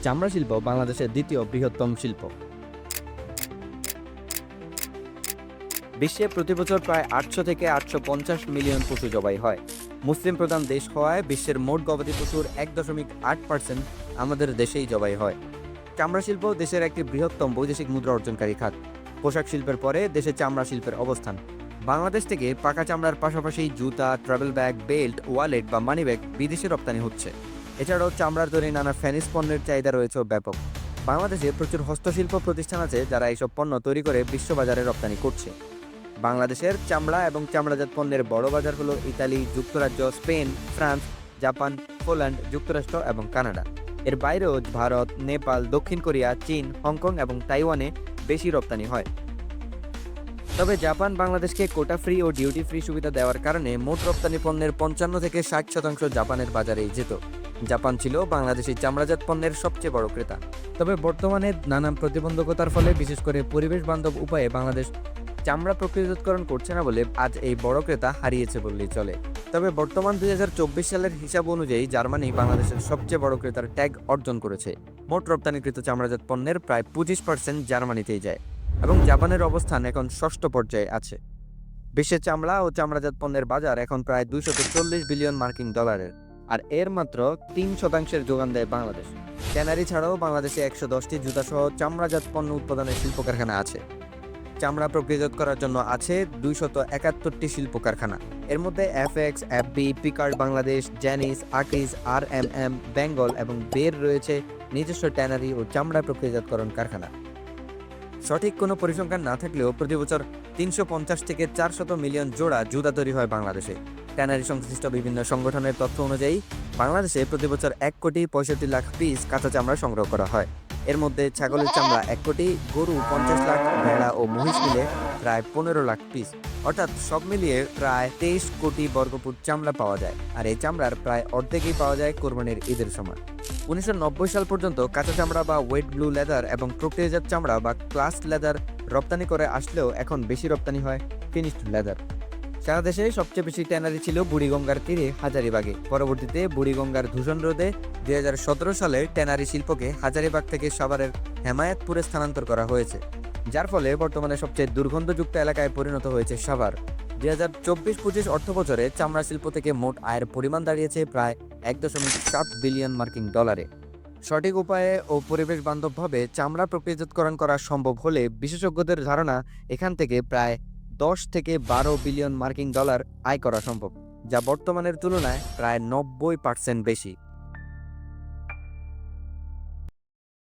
চামড়া শিল্প বাংলাদেশের দ্বিতীয় বৃহত্তম শিল্প। বিশ্বে প্রতি বছর প্রায় 800 থেকে 850 মিলিয়ন পশু জবাই হয়। মুসলিম প্রধান দেশ হওয়ায় বিশ্বের মোট গবাদি পশুর 1.8% আমাদের দেশেই জবাই হয়। চামড়া শিল্প দেশের একটি বৃহত্তম বৈদেশিক মুদ্রা অর্জনকারী খাত। পোশাক শিল্পের পরে দেশে চামড়া শিল্পের অবস্থান। বাংলাদেশ থেকে পাকা চামড়ার পাশাপাশি জুতা, ট্রাভেল ব্যাগ, বেল্ট, ওয়ালেট বা মানিব্যাগ বিদেশে রপ্তানি হচ্ছে। এছাড়াও চামড়ার তৈরি নানা ফ্যানিস পণ্যের চাহিদা রয়েছে ব্যাপক। বাংলাদেশে প্রচুর হস্তশিল্প প্রতিষ্ঠান আছে যারা এইসব পণ্য তৈরি করে বিশ্ববাজারে রপ্তানি করছে। বাংলাদেশের চামড়া এবং চামড়াজাত পণ্যের বড় বাজার হলো ইতালি, যুক্তরাজ্য, স্পেন, ফ্রান্স, জাপান, পোল্যান্ড, যুক্তরাষ্ট্র এবং কানাডা। এর বাইরেও ভারত, নেপাল, দক্ষিণ কোরিয়া, চীন, হংকং এবং তাইওয়ানে বেশি রপ্তানি হয়। তবে জাপান বাংলাদেশকে কোটা ফ্রি ও ডিউটি ফ্রি সুবিধা দেওয়ার কারণে মোট রপ্তানি পণ্যের 55 থেকে 60% জাপানের বাজারেই যেত। জাপান ছিল বাংলাদেশি চামড়াজাত পণ্যের সবচেয়ে বড় ক্রেতা। তবে বর্তমানে নানান প্রতিবন্ধকতার ফলে বিশেষ করে পরিবেশ বান্ধব উপায়ে বাংলাদেশ চামড়া প্রক্রিয়াজাতকরণ করছে না বলে আজ এই বড় ক্রেতা হারিয়েছে বললেই চলে। তবে বর্তমান 2024 সালের হিসাব অনুযায়ী জার্মানি বাংলাদেশের সবচেয়ে বড় ক্রেতার ট্যাগ অর্জন করেছে। মোট রপ্তানিকৃত চামড়াজাত পণ্যের প্রায় 25% জার্মানিতেই যায় এবং জাপানের অবস্থান এখন ষষ্ঠ পর্যায়ে আছে। বিশ্বের চামড়া ও চামড়াজাত পণ্যের বাজার এখন প্রায় 240 বিলিয়ন মার্কিন ডলারের, আর এর মাত্র 3% যোগান দেয় বাংলাদেশ। ট্যানারি ছাড়াও বাংলাদেশে 110টি জুতাসহ চামড়াজাত পণ্য উৎপাদনের শিল্প কারখানা আছে। চামড়া প্রক্রিয়াজাত করার জন্য আছে 271টি শিল্প কারখানা। এর মধ্যে এফএক্স, এফবি, পিকার্ড বাংলাদেশ, জ্যানিস, আকিজ, আরএমএম, বেঙ্গল এবং বের রয়েছে নিজস্ব ট্যানারি ও চামড়া প্রক্রিয়াজাতকরণ কারখানা। সঠিক কোনো পরিসংখ্যান না থাকলেও প্রতি বছর 350 থেকে 400 মিলিয়ন জোড়া জুতা তৈরি হয় বাংলাদেশে। ট্যানারি সংশ্লিষ্ট বিভিন্ন সংগঠনের তথ্য অনুযায়ী বাংলাদেশে প্রতি বছর 1,65,00,000 পিস কাঁচা চামড়া সংগ্রহ করা হয়। এর মধ্যে ছাগলের চামড়া 1 কোটি, গরু 50 লাখ, ভেড়া ও মহিষ মিলে প্রায় 15 লাখ পিস। অর্থাৎ সব মিলিয়ে প্রায় 23 কোটি বর্গফুট চামড়া পাওয়া যায়। আর এই চামড়ার প্রায় অর্ধেকই পাওয়া যায় কোরবানির ঈদের সময়। 1990 সাল পর্যন্ত কাঁচা চামড়া বা ওয়েট ব্লু লেদার এবং প্রক্রিয়াজাত চামড়া বা ক্লাস লেদার রপ্তানি করে আসলেও এখন বেশি রপ্তানি হয় ফিনিশড লেদার। সারা দেশে সবচেয়ে বেশি ট্যানারি ছিল বুড়িগঙ্গার তীরে হাজারীবাগে। পরবর্তীতে বুড়িগঙ্গার দূষণ রোধে 2017 সালে ট্যানারি শিল্পকে হাজারীবাগ থেকে সাভারের হেমায়েতপুরে স্থানান্তর করা হয়েছে, যার ফলে বর্তমানে সবচেয়ে দুর্গন্ধযুক্ত এলাকায় পরিণত হয়েছে সাভার। 2024-25 অর্থ বছরে চামড়া শিল্প থেকে মোট আয়ের পরিমাণ দাঁড়িয়েছে প্রায় 1.7 বিলিয়ন মার্কিন ডলারে। সঠিক উপায়ে ও পরিবেশ বান্ধবভাবে চামড়া প্রক্রিয়াজাতকরণ করা সম্ভব হলে বিশেষজ্ঞদের ধারণা এখান থেকে প্রায় 10 থেকে 12 বিলিয়ন মার্কিন ডলার আয় করা সম্ভব, যা বর্তমানের তুলনায় প্রায় 90% বেশি।